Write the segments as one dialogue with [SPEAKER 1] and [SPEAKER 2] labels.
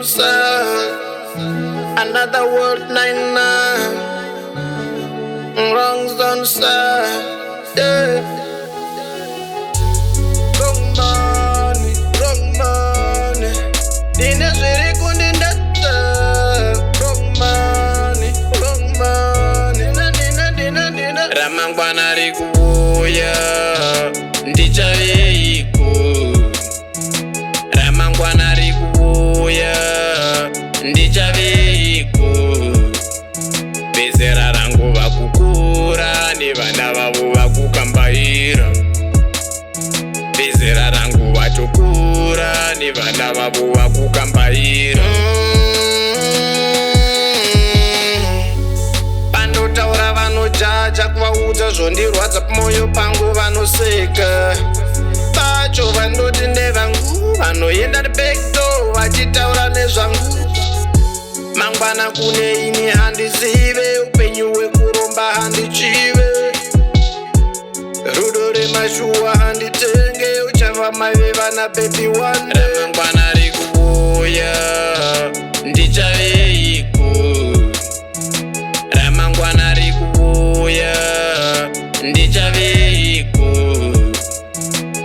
[SPEAKER 1] closer. Another world 99. Wrongs don't stop. Yeah. Wrong money. Dine zviri kundindata. Wrong money. Dina. Ramangwana rikuuya, ndichaveiko. Ramangwana rikuuya, ndichaveiko. Bezera rangu vakukura, nevana vavo vakukambaira. Bezera rangu vatokura, nevana vavo vakukambaira. Panotaura vanojaja, kuvaudza zvondirwadza pamoyo pangu vanoseka. Pacho vanoti nevangu, vanoenda nebackdoor vachitaura nezvangu. Mangwana kune ini handizive, upenyu hwekuromba handichive. Rudo remashuwa handitenge, uchava maive vana baby one day. Ramangwana rikuuya, ndichaveiko. Ramangwana rikuuya, ndichaveiko.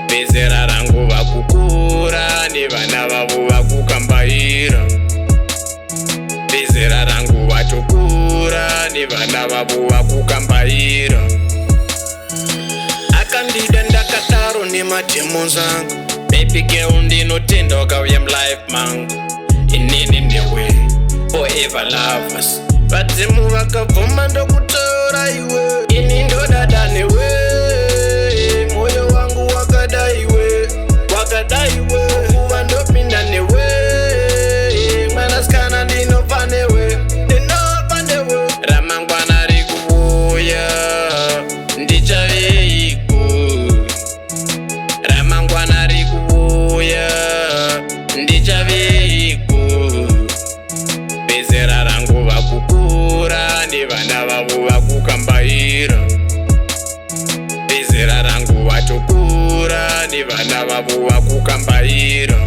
[SPEAKER 1] Bezera rangu vakukura, nevana vavo vakukambaira. Bezera rangu vatokura, nevana vavo vakukambaira. Akandida ndakadaro nemademons angu. Baby girl ndinotenda wakauya mlife mangu. Inini newe forever lovers. Vadzimu vakabvuma ndokutaura iwe. Ini ndodada newe, moyo wangu wakada iwe. Kuva ndopinda newe, mwanasikana ndinopa newe. Ramangwana rikuuya, ndichaveiko. Ramangwana rikuuya, ndichaveiko. Bezera rangu vakukura, nevana vavo vakukambaira. Bezera rangu vatokura, nevana vavo vakukambaira.